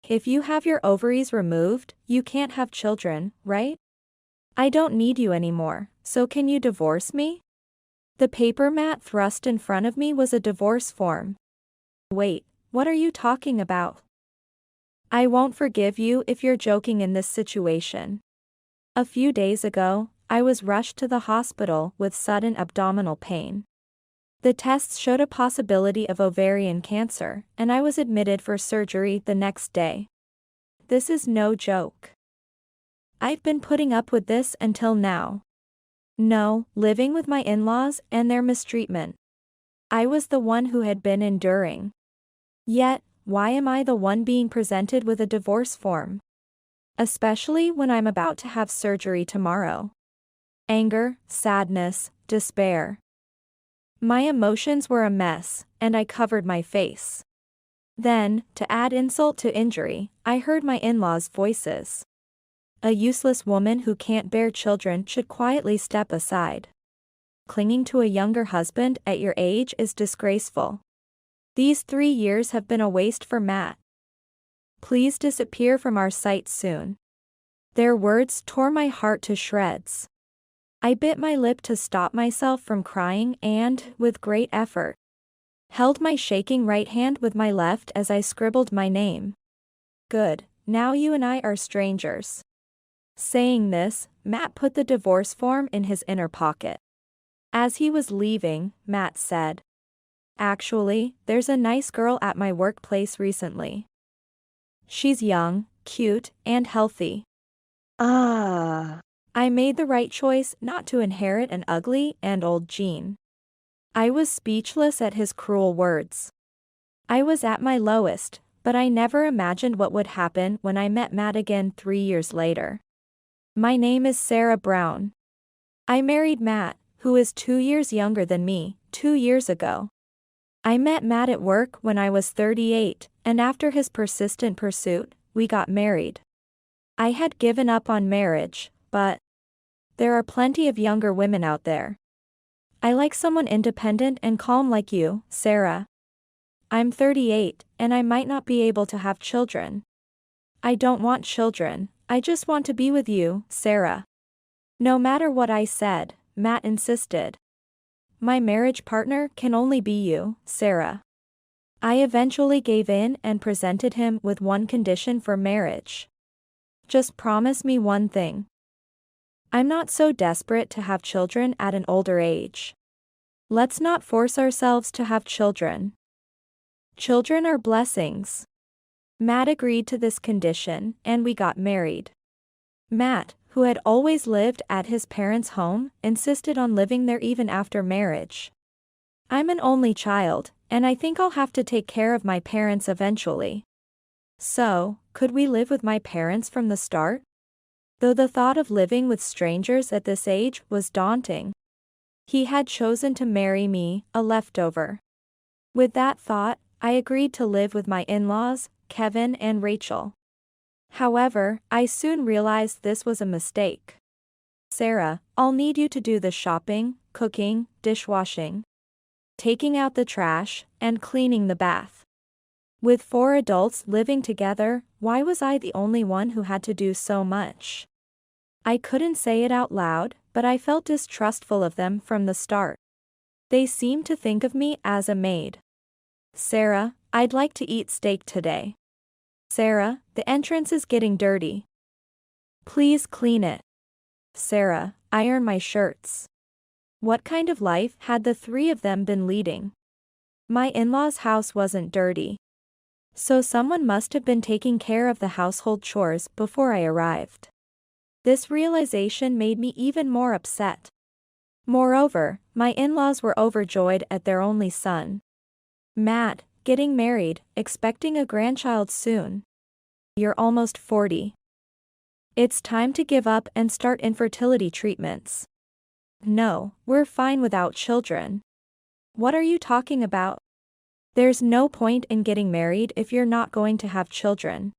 If you have your ovaries removed, you can't have children, right? I don't need you anymore, so can you divorce me? The paper Matt thrust in front of me was a divorce form. Wait, what are you talking about? I won't forgive you if you're joking in this situation. A few days ago, I was rushed to the hospital with sudden abdominal pain. The tests showed a possibility of ovarian cancer, and I was admitted for surgery the next day. This is no joke. I've been putting up with this until now. No, living with my in-laws and their mistreatment. I was the one who had been enduring. Yet, why am I the one being presented with a divorce form? Especially when I'm about to have surgery tomorrow. Anger, sadness, despair. My emotions were a mess, and I covered my face. Then, to add insult to injury, I heard my in-laws' voices. A useless woman who can't bear children should quietly step aside. Clinging to a younger husband at your age is disgraceful. These 3 years have been a waste for Matt. Please disappear from our sight soon. Their words tore my heart to shreds. I bit my lip to stop myself from crying and, with great effort, held my shaking right hand with my left as I scribbled my name. Good, now you and I are strangers. Saying this, Matt put the divorce form in his inner pocket. As he was leaving, Matt said, "Actually, there's a nice girl at my workplace recently. She's young, cute, and healthy." I made the right choice not to inherit an ugly and old gene. I was speechless at his cruel words. I was at my lowest, but I never imagined what would happen when I met Matt again 3 years later. My name is Sarah Brown. I married Matt, who is 2 years younger than me, 2 years ago. I met Matt at work when I was 38, and after his persistent pursuit, we got married. I had given up on marriage, but there are plenty of younger women out there. I like someone independent and calm like you, Sarah. I'm 38, and I might not be able to have children. I don't want children, I just want to be with you, Sarah. No matter what I said, Matt insisted. My marriage partner can only be you, Sarah. I eventually gave in and presented him with one condition for marriage. Just promise me one thing. I'm not so desperate to have children at an older age. Let's not force ourselves to have children. Children are blessings. Matt agreed to this condition, and we got married. Matt, who had always lived at his parents' home, insisted on living there even after marriage. I'm an only child, and I think I'll have to take care of my parents eventually. So, could we live with my parents from the start? Though the thought of living with strangers at this age was daunting. He had chosen to marry me, a leftover. With that thought, I agreed to live with my in-laws, Kevin and Rachel. However, I soon realized this was a mistake. Sarah, I'll need you to do the shopping, cooking, dishwashing, taking out the trash, and cleaning the bath. With 4 adults living together, why was I the only one who had to do so much? I couldn't say it out loud, but I felt distrustful of them from the start. They seemed to think of me as a maid. Sarah, I'd like to eat steak today. Sarah, the entrance is getting dirty. Please clean it. Sarah, iron my shirts. What kind of life had the 3 of them been leading? My in-laws' house wasn't dirty. So someone must have been taking care of the household chores before I arrived. This realization made me even more upset. Moreover, my in-laws were overjoyed at their only son, Matt, getting married, expecting a grandchild soon. You're almost 40. It's time to give up and start infertility treatments. No, we're fine without children. What are you talking about? There's no point in getting married if you're not going to have children.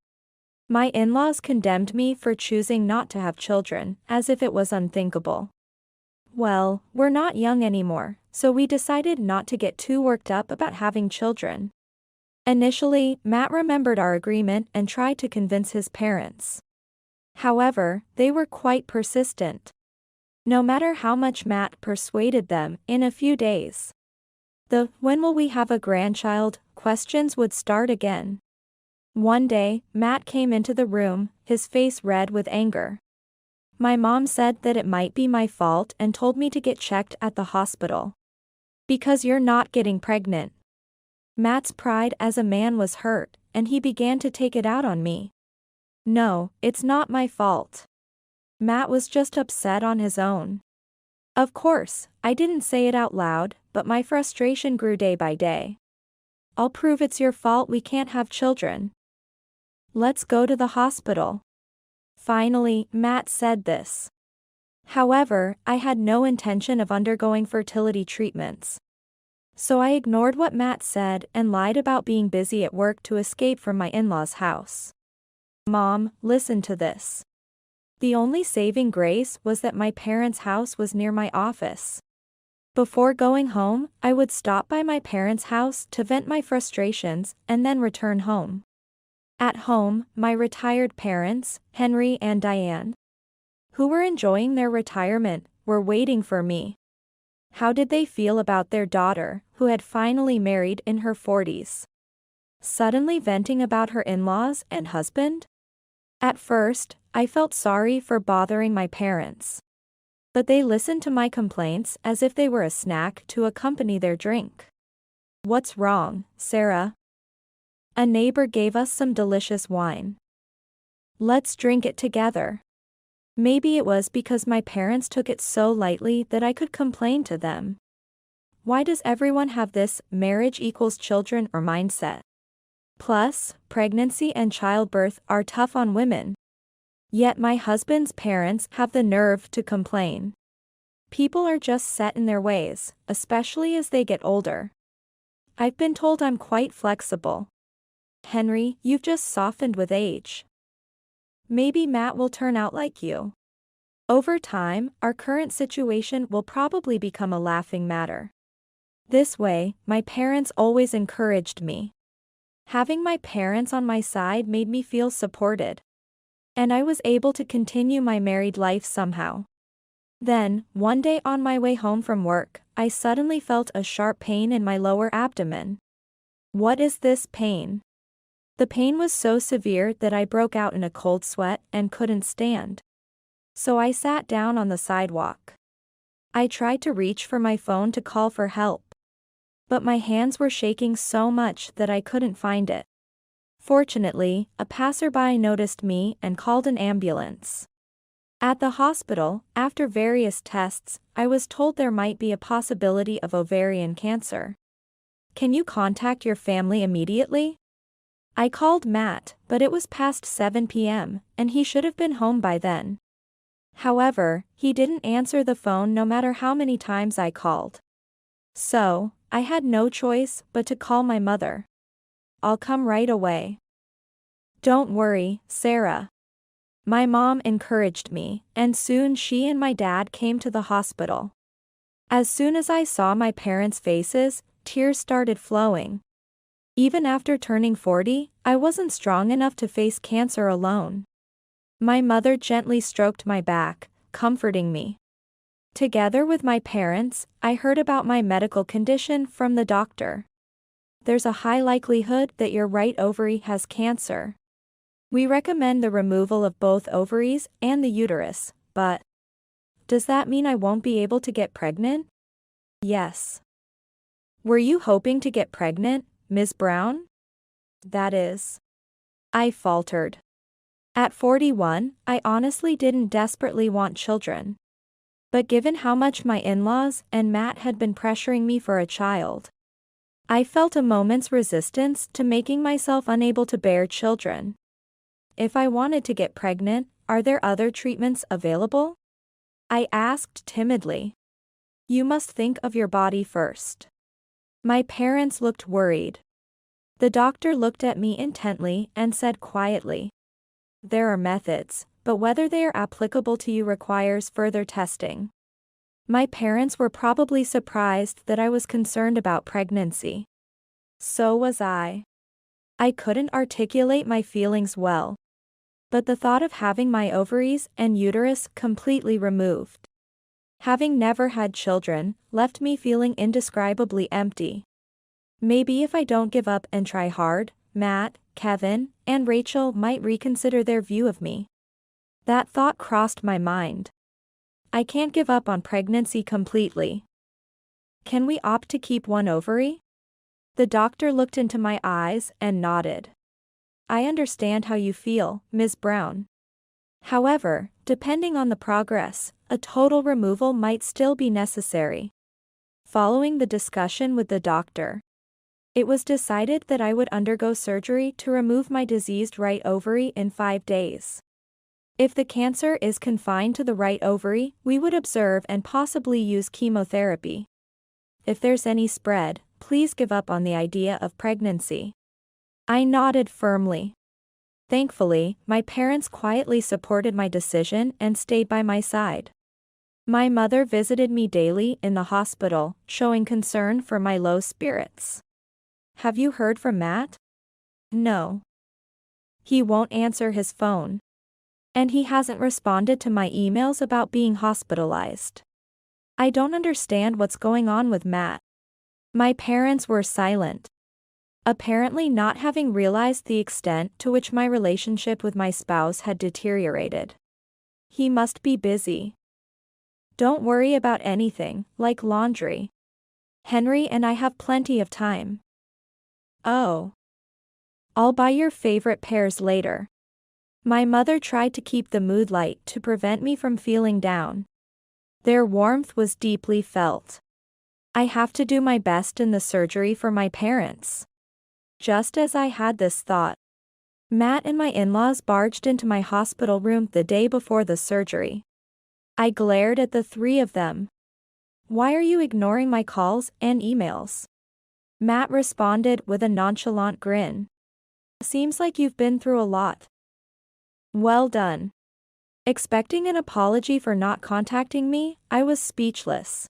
My in-laws condemned me for choosing not to have children, as if it was unthinkable. Well, we're not young anymore, so we decided not to get too worked up about having children. Initially, Matt remembered our agreement and tried to convince his parents. However, they were quite persistent. No matter how much Matt persuaded them, in a few days, the "when will we have a grandchild?" questions would start again. One day, Matt came into the room, his face red with anger. My mom said that it might be my fault and told me to get checked at the hospital. "Because you're not getting pregnant." Matt's pride as a man was hurt, and he began to take it out on me. "No, it's not my fault." Matt was just upset on his own. Of course, I didn't say it out loud, but my frustration grew day by day. "I'll prove it's your fault we can't have children. Let's go to the hospital." Finally, Matt said this. However, I had no intention of undergoing fertility treatments. So I ignored what Matt said and lied about being busy at work to escape from my in-laws' house. Mom, listen to this. The only saving grace was that my parents' house was near my office. Before going home, I would stop by my parents' house to vent my frustrations and then return home. At home, my retired parents, Henry and Diane, who were enjoying their retirement, were waiting for me. How did they feel about their daughter, who had finally married in her 40s? Suddenly venting about her in-laws and husband? At first, I felt sorry for bothering my parents. But they listened to my complaints as if they were a snack to accompany their drink. "What's wrong, Sarah?" A neighbor gave us some delicious wine. "Let's drink it together." Maybe it was because my parents took it so lightly that I could complain to them. Why does everyone have this marriage equals children or mindset? Plus, pregnancy and childbirth are tough on women. Yet my husband's parents have the nerve to complain. People are just set in their ways, especially as they get older. I've been told I'm quite flexible. Henry, you've just softened with age. Maybe Matt will turn out like you. Over time, our current situation will probably become a laughing matter. This way, my parents always encouraged me. Having my parents on my side made me feel supported. And I was able to continue my married life somehow. Then, one day on my way home from work, I suddenly felt a sharp pain in my lower abdomen. What is this pain? The pain was so severe that I broke out in a cold sweat and couldn't stand. So I sat down on the sidewalk. I tried to reach for my phone to call for help. But my hands were shaking so much that I couldn't find it. Fortunately, a passerby noticed me and called an ambulance. At the hospital, after various tests, I was told there might be a possibility of ovarian cancer. "Can you contact your family immediately?" I called Matt, but it was past 7 p.m., and he should have been home by then. However, he didn't answer the phone no matter how many times I called. So, I had no choice but to call my mother. "I'll come right away." "Don't worry, Sarah." My mom encouraged me, and soon she and my dad came to the hospital. As soon as I saw my parents' faces, tears started flowing. Even after turning 40, I wasn't strong enough to face cancer alone. My mother gently stroked my back, comforting me. Together with my parents, I heard about my medical condition from the doctor. "There's a high likelihood that your right ovary has cancer. We recommend the removal of both ovaries and the uterus, but..." Does that mean I won't be able to get pregnant? Yes. Were you hoping to get pregnant, Ms. Brown? That is. I faltered. At 41, I honestly didn't desperately want children. But given how much my in-laws and Matt had been pressuring me for a child, I felt a moment's resistance to making myself unable to bear children. If I wanted to get pregnant, are there other treatments available? I asked timidly. You must think of your body first. My parents looked worried. The doctor looked at me intently and said quietly, "There are methods, but whether they are applicable to you requires further testing." My parents were probably surprised that I was concerned about pregnancy. So was I. I couldn't articulate my feelings well. But the thought of having my ovaries and uterus completely removed, having never had children, left me feeling indescribably empty. Maybe if I don't give up and try hard, Matt, Kevin, and Rachel might reconsider their view of me. That thought crossed my mind. I can't give up on pregnancy completely. Can we opt to keep one ovary? The doctor looked into my eyes and nodded. I understand how you feel, Ms. Brown. However, depending on the progress, a total removal might still be necessary. Following the discussion with the doctor, it was decided that I would undergo surgery to remove my diseased right ovary in 5 days. If the cancer is confined to the right ovary, we would observe and possibly use chemotherapy. If there's any spread, please give up on the idea of pregnancy. I nodded firmly. Thankfully, my parents quietly supported my decision and stayed by my side. My mother visited me daily in the hospital, showing concern for my low spirits. Have you heard from Matt? No. He won't answer his phone. And he hasn't responded to my emails about being hospitalized. I don't understand what's going on with Matt. My parents were silent, apparently not having realized the extent to which my relationship with my spouse had deteriorated. He must be busy. Don't worry about anything, like laundry. Henry and I have plenty of time. Oh. I'll buy your favorite pears later. My mother tried to keep the mood light to prevent me from feeling down. Their warmth was deeply felt. I have to do my best in the surgery for my parents. Just as I had this thought, Matt and my in-laws barged into my hospital room the day before the surgery. I glared at the three of them. Why are you ignoring my calls and emails? Matt responded with a nonchalant grin. Seems like you've been through a lot. Well done. Expecting an apology for not contacting me, I was speechless.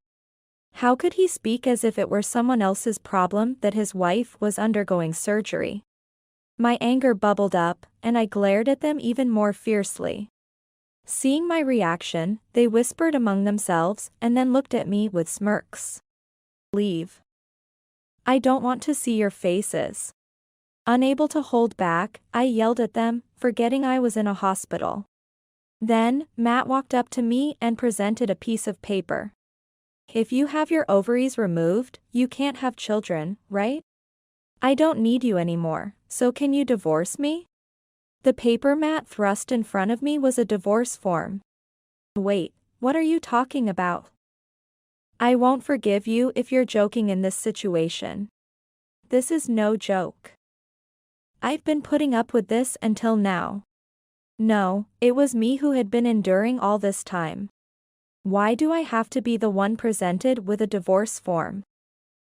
How could he speak as if it were someone else's problem that his wife was undergoing surgery? My anger bubbled up, and I glared at them even more fiercely. Seeing my reaction, they whispered among themselves and then looked at me with smirks. Leave. I don't want to see your faces. Unable to hold back, I yelled at them, forgetting I was in a hospital. Then, Matt walked up to me and presented a piece of paper. If you have your ovaries removed, you can't have children, right? I don't need you anymore, so can you divorce me? The paper Matt thrust in front of me was a divorce form. Wait, what are you talking about? I won't forgive you if you're joking in this situation. This is no joke. I've been putting up with this until now. No, it was me who had been enduring all this time. Why do I have to be the one presented with a divorce form?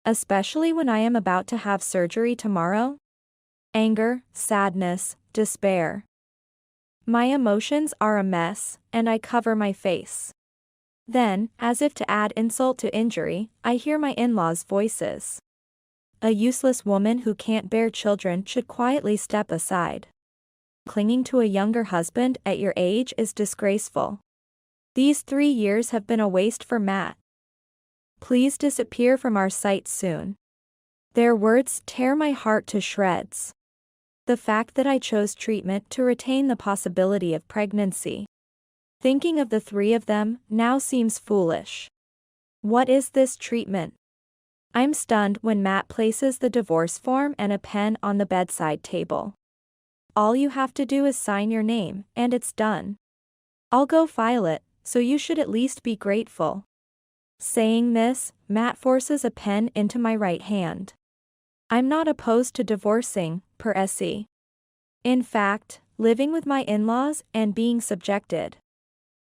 Especially when I am about to have surgery tomorrow? Anger, sadness, despair. My emotions are a mess, and I cover my face. Then, as if to add insult to injury, I hear my in-laws' voices. A useless woman who can't bear children should quietly step aside. Clinging to a younger husband at your age is disgraceful. These 3 years have been a waste for Matt. Please disappear from our sight soon. Their words tear my heart to shreds. The fact that I chose treatment to retain the possibility of pregnancy. Thinking of the 3 of them now seems foolish. What is this treatment? I'm stunned when Matt places the divorce form and a pen on the bedside table. All you have to do is sign your name, and it's done. I'll go file it, so you should at least be grateful. Saying this, Matt forces a pen into my right hand. I'm not opposed to divorcing, per se. In fact, living with my in-laws and being subjected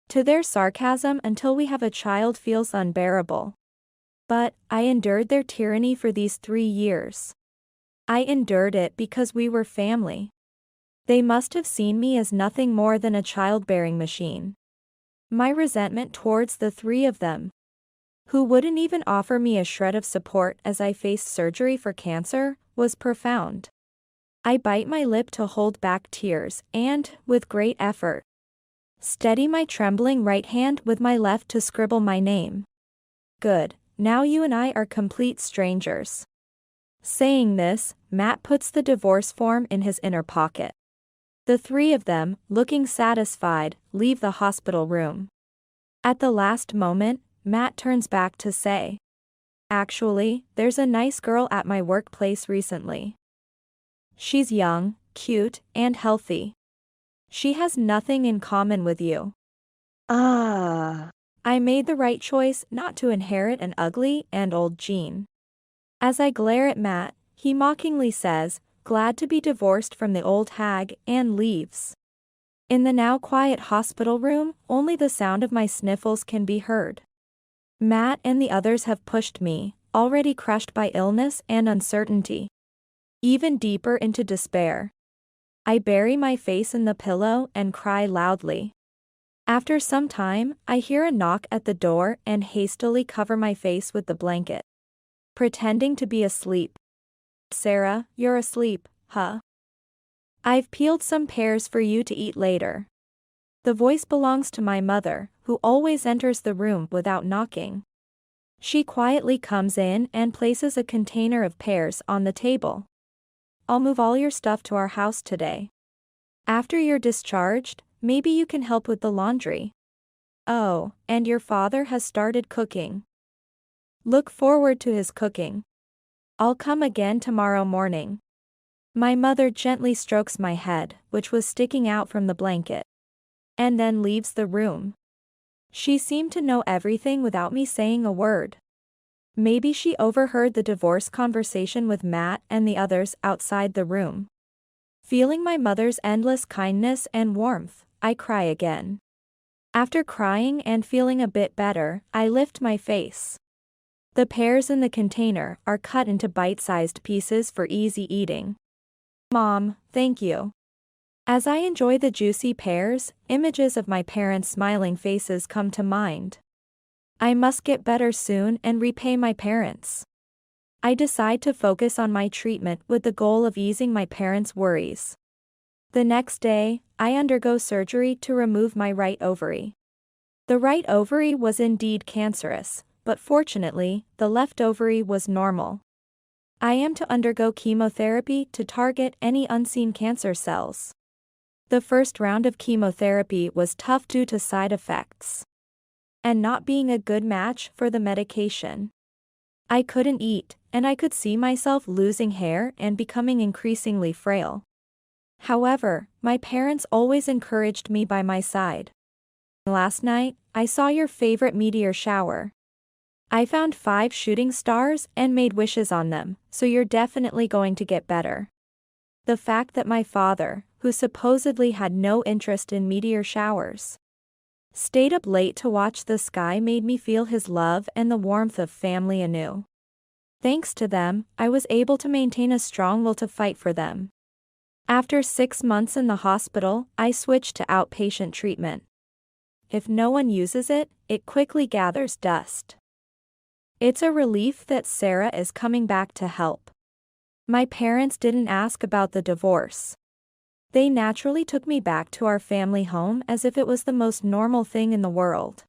to their sarcasm until we have a child feels unbearable. But, I endured their tyranny for these 3 years. I endured it because we were family. They must have seen me as nothing more than a childbearing machine. My resentment towards the 3 of them, who wouldn't even offer me a shred of support as I faced surgery for cancer, was profound. I bite my lip to hold back tears and, with great effort, steady my trembling right hand with my left to scribble my name. Good, now you and I are complete strangers. Saying this, Matt puts the divorce form in his inner pocket. The three of them, looking satisfied, leave the hospital room. At the last moment, Matt turns back to say, "Actually, there's a nice girl at my workplace recently. She's young, cute, and healthy. She has nothing in common with you." I made the right choice not to inherit an ugly and old gene. As I glare at Matt, he mockingly says, glad to be divorced from the old hag, and leaves. In the now quiet hospital room, only the sound of my sniffles can be heard. Matt and the others have pushed me, already crushed by illness and uncertainty, even deeper into despair. I bury my face in the pillow and cry loudly. After some time, I hear a knock at the door and hastily cover my face with the blanket, pretending to be asleep. "Sarah, you're asleep, huh? I've peeled some pears for you to eat later." The voice belongs to my mother, who always enters the room without knocking. She quietly comes in and places a container of pears on the table. "I'll move all your stuff to our house today. After you're discharged, maybe you can help with the laundry. Oh, and your father has started cooking. Look forward to his cooking. I'll come again tomorrow morning." My mother gently strokes my head, which was sticking out from the blanket, and then leaves the room. She seemed to know everything without me saying a word. Maybe she overheard the divorce conversation with Matt and the others outside the room. Feeling my mother's endless kindness and warmth, I cry again. After crying and feeling a bit better, I lift my face. The pears in the container are cut into bite-sized pieces for easy eating. "Mom, thank you." As I enjoy the juicy pears, images of my parents' smiling faces come to mind. I must get better soon and repay my parents. I decide to focus on my treatment with the goal of easing my parents' worries. The next day, I undergo surgery to remove my right ovary. The right ovary was indeed cancerous, but fortunately, the left ovary was normal. I am to undergo chemotherapy to target any unseen cancer cells. The first round of chemotherapy was tough due to side effects and not being a good match for the medication. I couldn't eat, and I could see myself losing hair and becoming increasingly frail. However, my parents always encouraged me by my side. "Last night, I saw your favorite meteor shower. I found 5 shooting stars and made wishes on them, so you're definitely going to get better." The fact that my father, who supposedly had no interest in meteor showers, stayed up late to watch the sky made me feel his love and the warmth of family anew. Thanks to them, I was able to maintain a strong will to fight for them. After 6 months in the hospital, I switched to outpatient treatment. If no one uses it, it quickly gathers dust. It's a relief that Sarah is coming back to help. My parents didn't ask about the divorce. They naturally took me back to our family home as if it was the most normal thing in the world.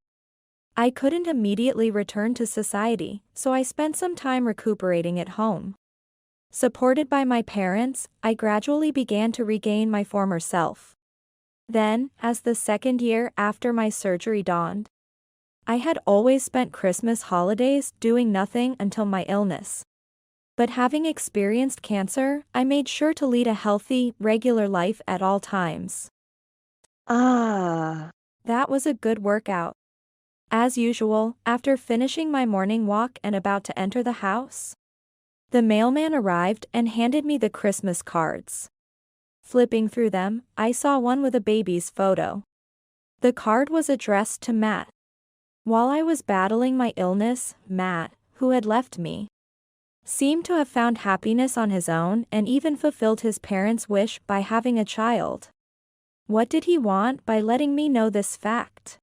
I couldn't immediately return to society, so I spent some time recuperating at home. Supported by my parents, I gradually began to regain my former self. Then, as the second year after my surgery dawned, I had always spent Christmas holidays doing nothing until my illness. But having experienced cancer, I made sure to lead a healthy, regular life at all times. That was a good workout. As usual, after finishing my morning walk and about to enter the house, the mailman arrived and handed me the Christmas cards. Flipping through them, I saw one with a baby's photo. The card was addressed to Matt. While I was battling my illness, Matt, who had left me, seemed to have found happiness on his own and even fulfilled his parents' wish by having a child. What did he want by letting me know this fact?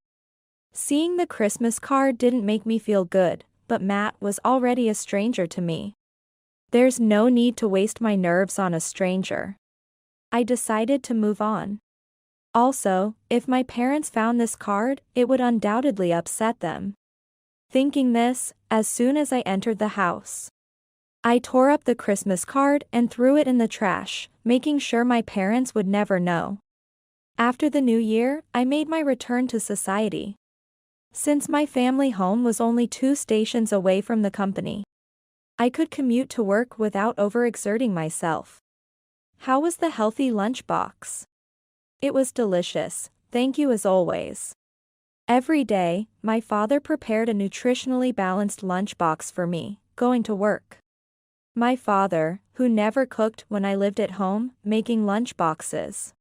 Seeing the Christmas card didn't make me feel good, but Matt was already a stranger to me. There's no need to waste my nerves on a stranger. I decided to move on. Also, if my parents found this card, it would undoubtedly upset them. Thinking this, as soon as I entered the house, I tore up the Christmas card and threw it in the trash, making sure my parents would never know. After the new year, I made my return to society. Since my family home was only 2 stations away from the company, I could commute to work without overexerting myself. How was the healthy lunchbox? It was delicious, thank you as always. Every day, my father prepared a nutritionally balanced lunchbox for me, going to work. My father, who never cooked when I lived at home, making lunchboxes.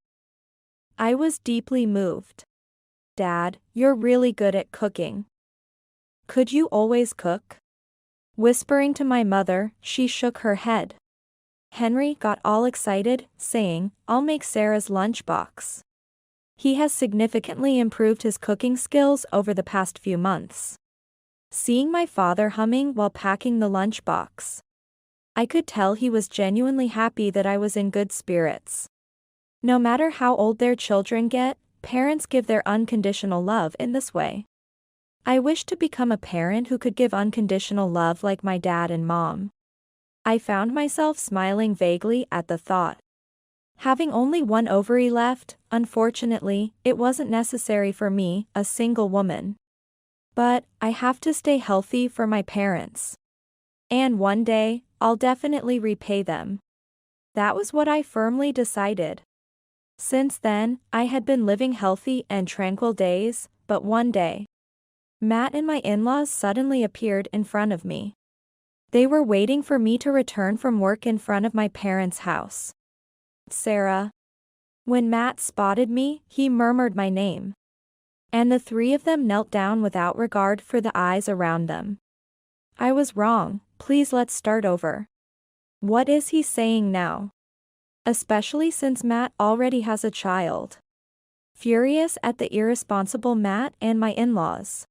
I was deeply moved. Dad, you're really good at cooking. Could you always cook? Whispering to my mother, she shook her head. Henry got all excited, saying, I'll make Sarah's lunchbox. He has significantly improved his cooking skills over the past few months. Seeing my father humming while packing the lunchbox, I could tell he was genuinely happy that I was in good spirits. No matter how old their children get, parents give their unconditional love in this way. I wished to become a parent who could give unconditional love like my dad and mom. I found myself smiling vaguely at the thought. Having only one ovary left, unfortunately, it wasn't necessary for me, a single woman. But I have to stay healthy for my parents. And one day, I'll definitely repay them. That was what I firmly decided. Since then, I had been living healthy and tranquil days, but one day, Matt and my in-laws suddenly appeared in front of me. They were waiting for me to return from work in front of my parents' house. Sarah. When Matt spotted me, he murmured my name. And the 3 of them knelt down without regard for the eyes around them. I was wrong, please let's start over. What is he saying now? Especially since Matt already has a child. Furious at the irresponsible Matt and my in-laws,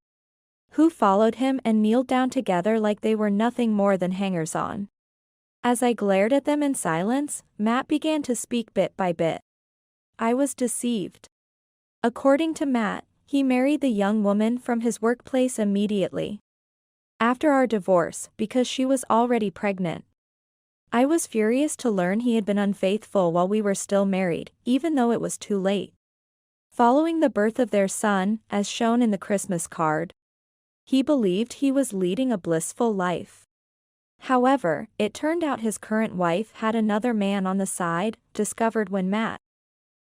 who followed him and kneeled down together like they were nothing more than hangers-on. As I glared at them in silence, Matt began to speak bit by bit. I was deceived. According to Matt, he married the young woman from his workplace immediately after our divorce because she was already pregnant. I was furious to learn he had been unfaithful while we were still married, even though it was too late. Following the birth of their son, as shown in the Christmas card, he believed he was leading a blissful life. However, it turned out his current wife had another man on the side, discovered when Matt,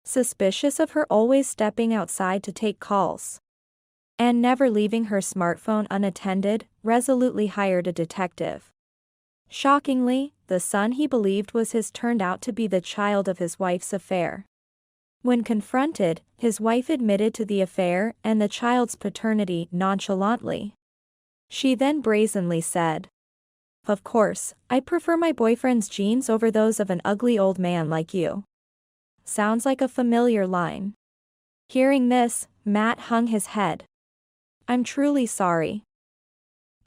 suspicious of her always stepping outside to take calls and never leaving her smartphone unattended, resolutely hired a detective. Shockingly, the son he believed was his turned out to be the child of his wife's affair. When confronted, his wife admitted to the affair and the child's paternity nonchalantly. She then brazenly said, "Of course, I prefer my boyfriend's genes over those of an ugly old man like you." Sounds like a familiar line. Hearing this, Matt hung his head. "I'm truly sorry.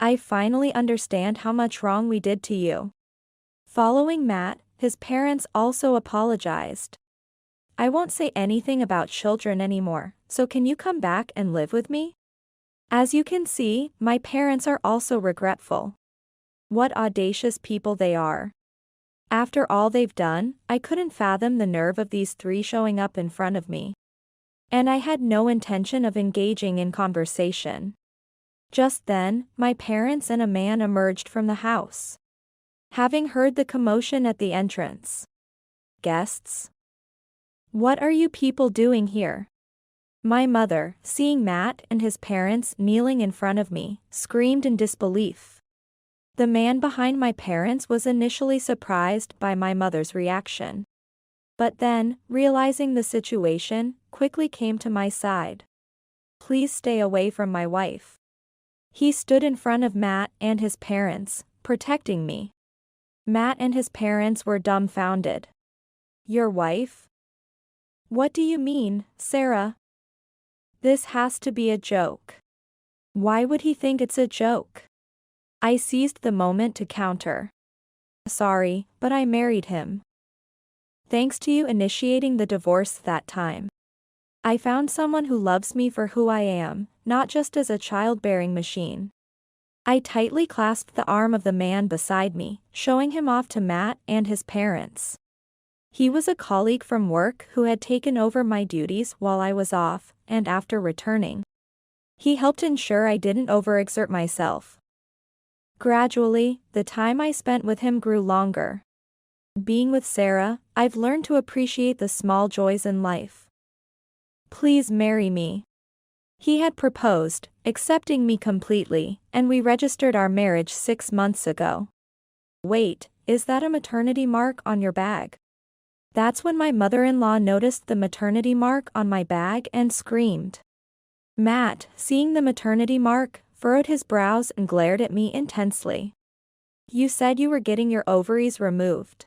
I finally understand how much wrong we did to you." Following Matt, his parents also apologized. "I won't say anything about children anymore, so can you come back and live with me?" As you can see, my parents are also regretful. What audacious people they are. After all they've done, I couldn't fathom the nerve of these 3 showing up in front of me. And I had no intention of engaging in conversation. Just then, my parents and a man emerged from the house. Having heard the commotion at the entrance. "Guests? What are you people doing here?" My mother, seeing Matt and his parents kneeling in front of me, screamed in disbelief. The man behind my parents was initially surprised by my mother's reaction. But then, realizing the situation, quickly came to my side. "Please stay away from my wife." He stood in front of Matt and his parents, protecting me. Matt and his parents were dumbfounded. "Your wife? What do you mean, Sarah? This has to be a joke." Why would he think it's a joke? I seized the moment to counter. "Sorry, but I married him." Thanks to you initiating the divorce that time. I found someone who loves me for who I am, not just as a childbearing machine. I tightly clasped the arm of the man beside me, showing him off to Matt and his parents. He was a colleague from work who had taken over my duties while I was off, and after returning, he helped ensure I didn't overexert myself. Gradually, the time I spent with him grew longer. Being with Sarah, I've learned to appreciate the small joys in life. Please marry me. He had proposed, accepting me completely, and we registered our marriage 6 months ago. Wait, is that a maternity mark on your bag? That's when my mother-in-law noticed the maternity mark on my bag and screamed. Matt, seeing the maternity mark, furrowed his brows and glared at me intensely. You said you were getting your ovaries removed.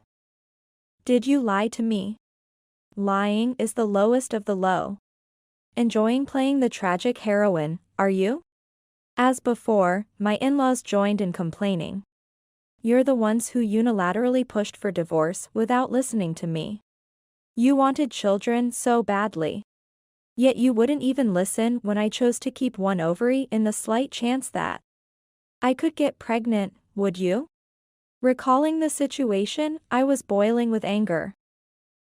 Did you lie to me? Lying is the lowest of the low. Enjoying playing the tragic heroine, are you? As before, my in-laws joined in complaining. You're the ones who unilaterally pushed for divorce without listening to me. You wanted children so badly. Yet you wouldn't even listen when I chose to keep one ovary in the slight chance that I could get pregnant, would you? Recalling the situation, I was boiling with anger.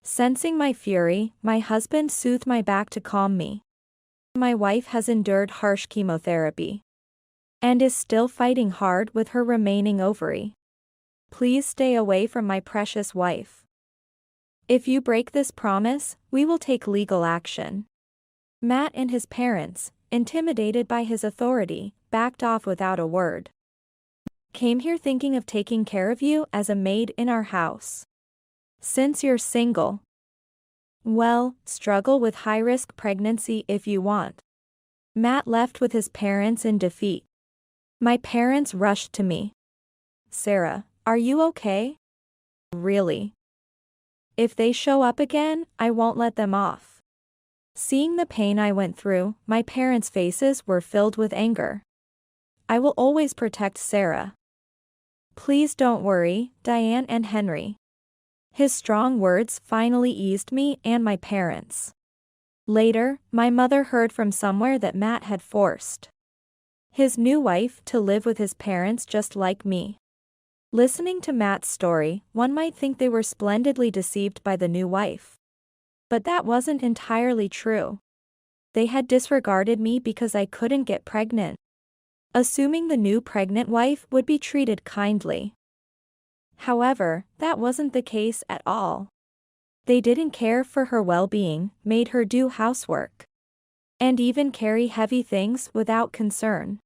Sensing my fury, my husband soothed my back to calm me. My wife has endured harsh chemotherapy and is still fighting hard with her remaining ovary. Please stay away from my precious wife. If you break this promise, we will take legal action. Matt and his parents, intimidated by his authority, backed off without a word. Came here thinking of taking care of you as a maid in our house. Since you're single, well, struggle with high-risk pregnancy if you want. Matt left with his parents in defeat. My parents rushed to me. Sarah, are you okay? Really? If they show up again, I won't let them off. Seeing the pain I went through, my parents' faces were filled with anger. I will always protect Sarah. Please don't worry, Diane and Henry. His strong words finally eased me and my parents. Later, my mother heard from somewhere that Matt had forced his new wife to live with his parents just like me. Listening to Matt's story, one might think they were splendidly deceived by the new wife. But that wasn't entirely true. They had disregarded me because I couldn't get pregnant, assuming the new pregnant wife would be treated kindly. However, that wasn't the case at all. They didn't care for her well-being, made her do housework, and even carry heavy things without concern.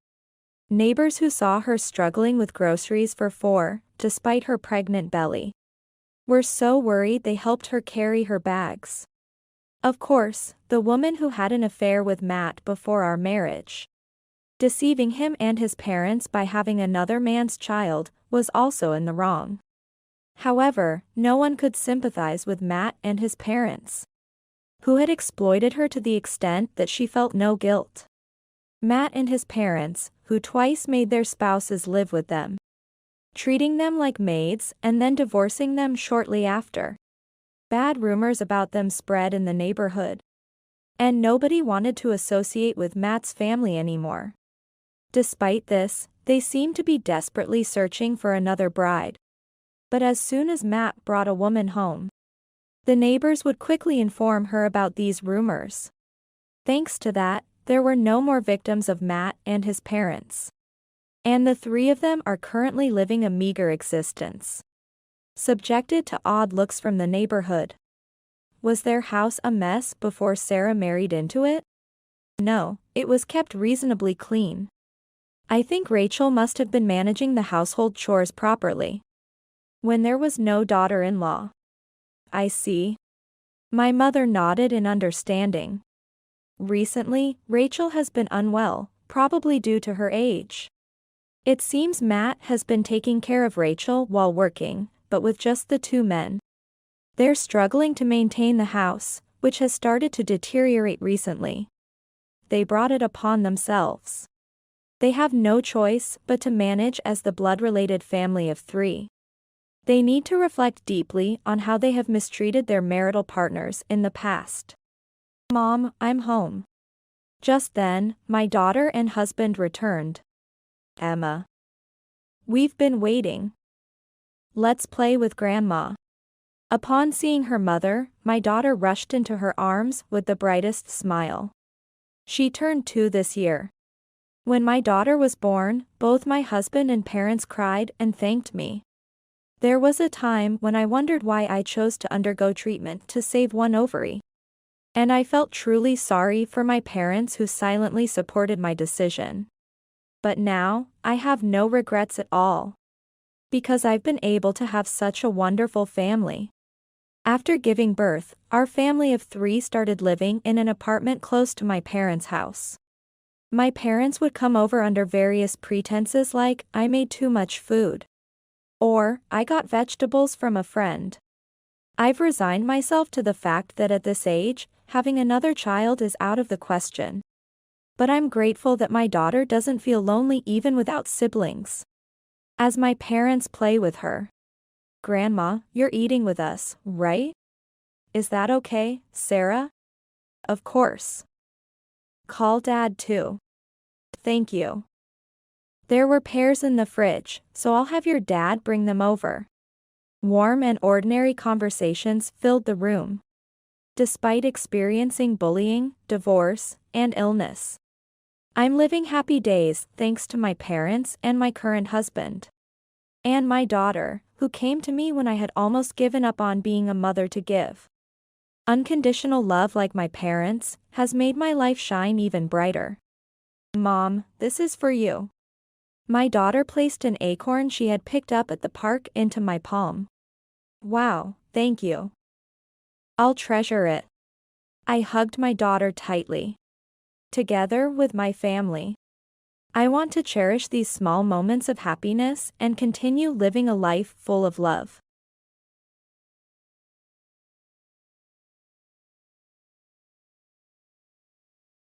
Neighbors who saw her struggling with groceries for 4, despite her pregnant belly, were so worried they helped her carry her bags. Of course, the woman who had an affair with Matt before our marriage, deceiving him and his parents by having another man's child, was also in the wrong. However, no one could sympathize with Matt and his parents, who had exploited her to the extent that she felt no guilt. Matt and his parents, who twice made their spouses live with them, treating them like maids and then divorcing them shortly after. Bad rumors about them spread in the neighborhood, and nobody wanted to associate with Matt's family anymore. Despite this, they seemed to be desperately searching for another bride. But as soon as Matt brought a woman home, the neighbors would quickly inform her about these rumors. Thanks to that, there were no more victims of Matt and his parents. And the 3 of them are currently living a meager existence, subjected to odd looks from the neighborhood. Was their house a mess before Sarah married into it? No, it was kept reasonably clean. I think Rachel must have been managing the household chores properly when there was no daughter-in-law. I see. My mother nodded in understanding. Recently, Rachel has been unwell, probably due to her age. It seems Matt has been taking care of Rachel while working, but with just the 2 men. They're struggling to maintain the house, which has started to deteriorate recently. They brought it upon themselves. They have no choice but to manage as the blood-related family of 3. They need to reflect deeply on how they have mistreated their marital partners in the past. Mom, I'm home. Just then, my daughter and husband returned. Emma. We've been waiting. Let's play with Grandma. Upon seeing her mother, my daughter rushed into her arms with the brightest smile. She turned 2 this year. When my daughter was born, both my husband and parents cried and thanked me. There was a time when I wondered why I chose to undergo treatment to save one ovary. And I felt truly sorry for my parents who silently supported my decision. But now, I have no regrets at all. Because I've been able to have such a wonderful family. After giving birth, our family of 3 started living in an apartment close to my parents' house. My parents would come over under various pretenses like, I made too much food. Or, I got vegetables from a friend. I've resigned myself to the fact that at this age, having another child is out of the question. But I'm grateful that my daughter doesn't feel lonely even without siblings. As my parents play with her. Grandma, you're eating with us, right? Is that okay, Sarah? Of course. Call Dad too. Thank you. There were pears in the fridge, so I'll have your dad bring them over. Warm and ordinary conversations filled the room. Despite experiencing bullying, divorce, and illness. I'm living happy days thanks to my parents and my current husband. And my daughter, who came to me when I had almost given up on being a mother to give. Unconditional love like my parents has made my life shine even brighter. Mom, this is for you. My daughter placed an acorn she had picked up at the park into my palm. Wow, thank you. I'll treasure it. I hugged my daughter tightly. Together with my family. I want to cherish these small moments of happiness and continue living a life full of love.